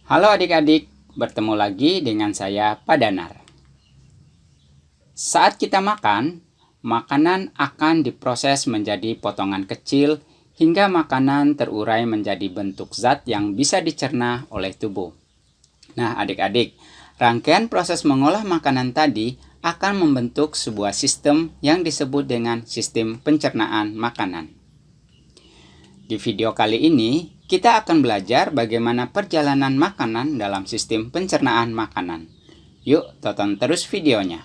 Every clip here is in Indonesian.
Halo adik-adik, bertemu lagi dengan saya Pak Danar. Saat kita makan, makanan akan diproses menjadi potongan kecil hingga makanan terurai menjadi bentuk zat yang bisa dicerna oleh tubuh. Nah adik-adik, rangkaian proses mengolah makanan tadi akan membentuk sebuah sistem yang disebut dengan sistem pencernaan makanan. Di video kali ini, kita akan belajar bagaimana perjalanan makanan dalam sistem pencernaan makanan. Yuk, tonton terus videonya.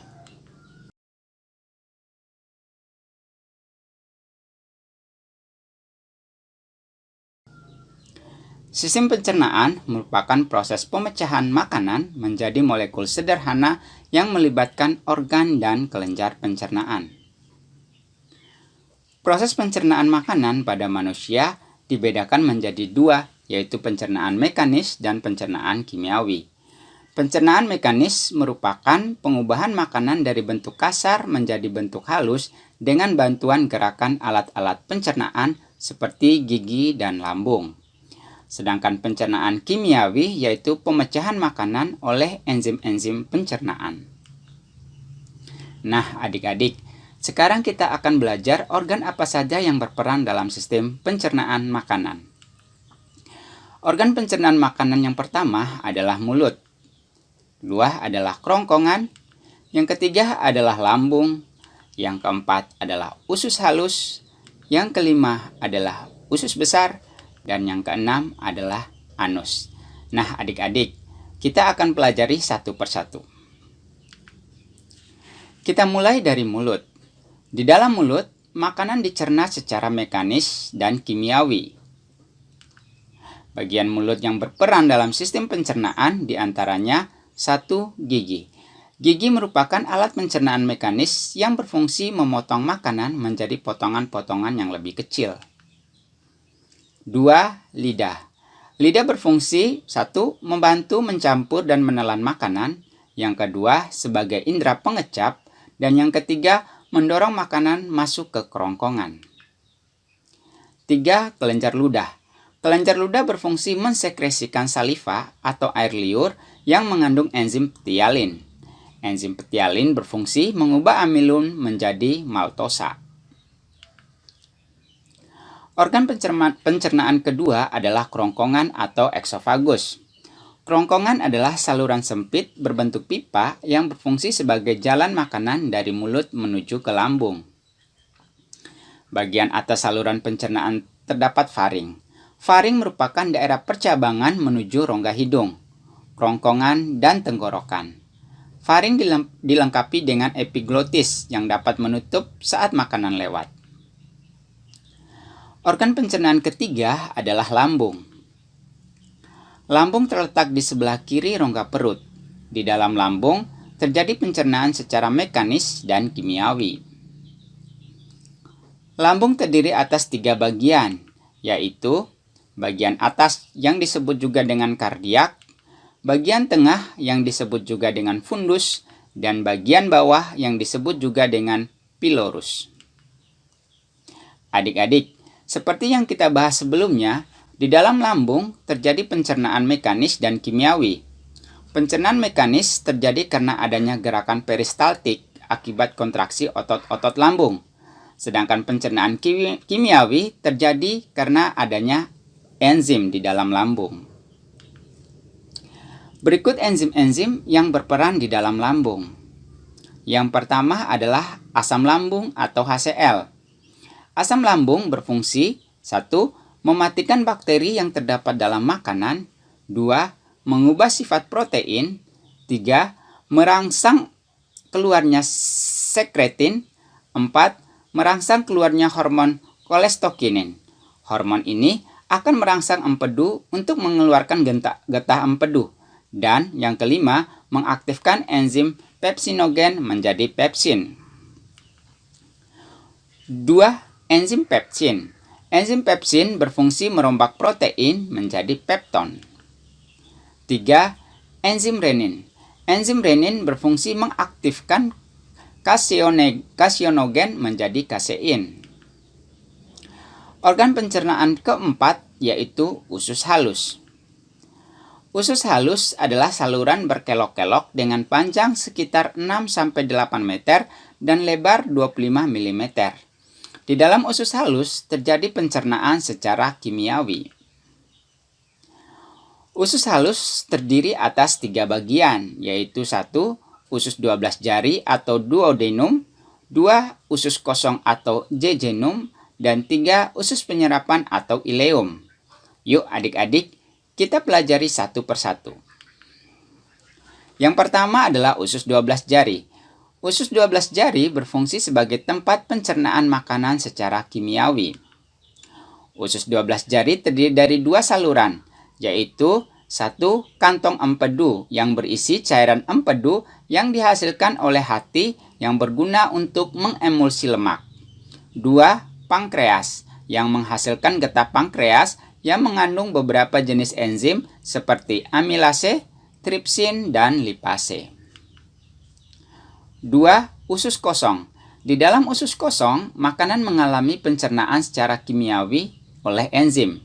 Sistem pencernaan merupakan proses pemecahan makanan menjadi molekul sederhana yang melibatkan organ dan kelenjar pencernaan. Proses pencernaan makanan pada manusia dibedakan menjadi dua, yaitu pencernaan mekanis dan pencernaan kimiawi. Pencernaan mekanis merupakan pengubahan makanan dari bentuk kasar menjadi bentuk halus dengan bantuan gerakan alat-alat pencernaan seperti gigi dan lambung. Sedangkan pencernaan kimiawi yaitu pemecahan makanan oleh enzim-enzim pencernaan. Nah, adik-adik, sekarang kita akan belajar organ apa saja yang berperan dalam sistem pencernaan makanan. Organ pencernaan makanan yang pertama adalah mulut. Kedua adalah kerongkongan. Yang ketiga adalah lambung. Yang keempat adalah usus halus. Yang kelima adalah usus besar. Dan yang keenam adalah anus. Nah, adik-adik, kita akan pelajari satu persatu. Kita mulai dari mulut. Di dalam mulut, makanan dicerna secara mekanis dan kimiawi. Bagian mulut yang berperan dalam sistem pencernaan diantaranya 1. Gigi. Gigi merupakan alat pencernaan mekanis yang berfungsi memotong makanan menjadi potongan-potongan yang lebih kecil. 2. Lidah. Lidah berfungsi 1. Membantu mencampur dan menelan makanan. Yang kedua, sebagai indera pengecap. Dan yang ketiga, mendorong makanan masuk ke kerongkongan. 3. Kelenjar ludah. Kelenjar ludah berfungsi mensekresikan saliva atau air liur yang mengandung enzim ptialin. Enzim ptialin berfungsi mengubah amilum menjadi maltosa. Organ pencernaan kedua adalah kerongkongan atau eksofagus. Kerongkongan adalah saluran sempit berbentuk pipa yang berfungsi sebagai jalan makanan dari mulut menuju ke lambung. Bagian atas saluran pencernaan terdapat faring. Faring merupakan daerah percabangan menuju rongga hidung, kerongkongan, dan tenggorokan. Faring dilengkapi dengan epiglotis yang dapat menutup saat makanan lewat. Organ pencernaan ketiga adalah lambung. Lambung terletak di sebelah kiri rongga perut. Di dalam lambung terjadi pencernaan secara mekanis dan kimiawi. Lambung terdiri atas 3 bagian, yaitu bagian atas yang disebut juga dengan kardiak, bagian tengah yang disebut juga dengan fundus, dan bagian bawah yang disebut juga dengan pilorus. Adik-adik, seperti yang kita bahas sebelumnya, di dalam lambung terjadi pencernaan mekanis dan kimiawi. Pencernaan mekanis terjadi karena adanya gerakan peristaltik akibat kontraksi otot-otot lambung. Sedangkan pencernaan kimiawi terjadi karena adanya enzim di dalam lambung. Berikut enzim-enzim yang berperan di dalam lambung. Yang pertama adalah asam lambung atau HCl. Asam lambung berfungsi 1. Mematikan bakteri yang terdapat dalam makanan. 2. Mengubah sifat protein. 3. Merangsang keluarnya sekretin. 4. Merangsang keluarnya hormon kolestokinin. Hormon ini akan merangsang empedu untuk mengeluarkan getah empedu. Dan yang kelima, mengaktifkan enzim pepsinogen menjadi pepsin. 2. Enzim pepsin. Enzim pepsin berfungsi merombak protein menjadi pepton. 3. Enzim renin. Enzim renin berfungsi mengaktifkan kasionogen menjadi kasein. Organ pencernaan keempat yaitu usus halus. Usus halus adalah saluran berkelok-kelok dengan panjang sekitar 6-8 meter dan lebar 25 mm. Di dalam usus halus terjadi pencernaan secara kimiawi. Usus halus terdiri atas 3 bagian, yaitu 1. Usus 12 jari atau duodenum, 2. Usus kosong atau jejunum, dan 3. Usus penyerapan atau ileum. Yuk adik-adik, kita pelajari satu persatu. Yang pertama adalah usus 12 jari. Usus 12 jari berfungsi sebagai tempat pencernaan makanan secara kimiawi. Usus 12 jari terdiri dari 2 saluran, yaitu 1. Kantong empedu yang berisi cairan empedu yang dihasilkan oleh hati yang berguna untuk mengemulsi lemak. 2. Pankreas yang menghasilkan getah pankreas yang mengandung beberapa jenis enzim seperti amilase, tripsin, dan lipase. 2. Usus kosong. Di dalam usus kosong, makanan mengalami pencernaan secara kimiawi oleh enzim.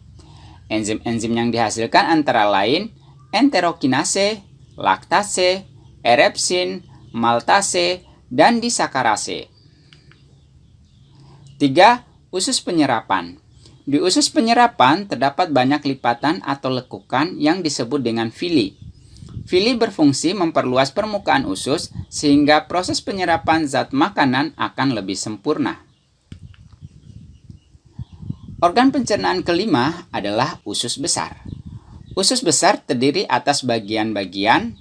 Enzim-enzim yang dihasilkan antara lain enterokinase, laktase, erepsin, maltase, dan disakarase. 3. Usus penyerapan. Di usus penyerapan terdapat banyak lipatan atau lekukan yang disebut dengan villi. Villi berfungsi memperluas permukaan usus sehingga proses penyerapan zat makanan akan lebih sempurna. Organ pencernaan kelima adalah usus besar. Usus besar terdiri atas bagian-bagian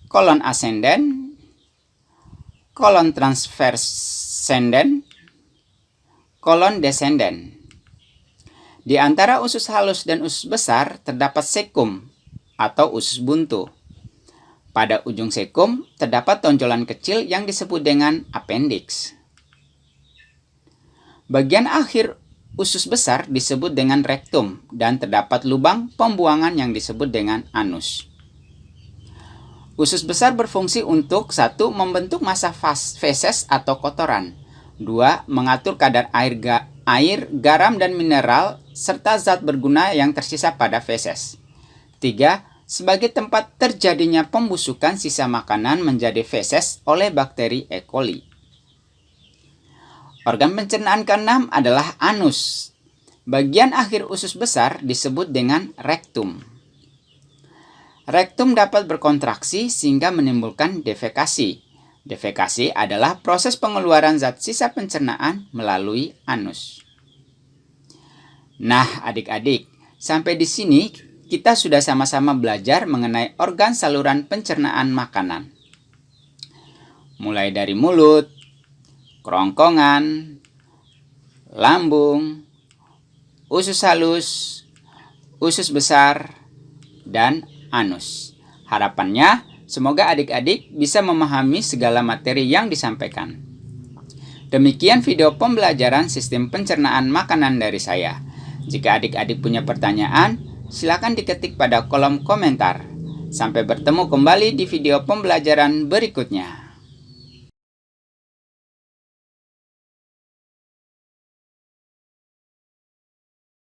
kolon ascendens, kolon transversenden, kolon descendens. Di antara usus halus dan usus besar terdapat sekum atau usus buntu. Pada ujung sekum terdapat tonjolan kecil yang disebut dengan appendix. Bagian akhir usus besar disebut dengan rektum dan terdapat lubang pembuangan yang disebut dengan anus. Usus besar berfungsi untuk 1. Membentuk massa feses atau kotoran, 2. Mengatur kadar air, garam dan mineral serta zat berguna yang tersisa pada feses, 3. Sebagai tempat terjadinya pembusukan sisa makanan menjadi feses oleh bakteri E. coli. Organ pencernaan keenam adalah anus. Bagian akhir usus besar disebut dengan rektum. Rektum dapat berkontraksi sehingga menimbulkan defekasi. Defekasi adalah proses pengeluaran zat sisa pencernaan melalui anus. Nah, adik-adik, sampai di sini kita sudah sama-sama belajar mengenai organ saluran pencernaan makanan. Mulai dari mulut, kerongkongan, lambung, usus halus, usus besar, dan anus. Harapannya, semoga adik-adik bisa memahami segala materi yang disampaikan. Demikian video pembelajaran sistem pencernaan makanan dari saya. Jika adik-adik punya pertanyaan, silakan diketik pada kolom komentar. Sampai bertemu kembali di video pembelajaran berikutnya.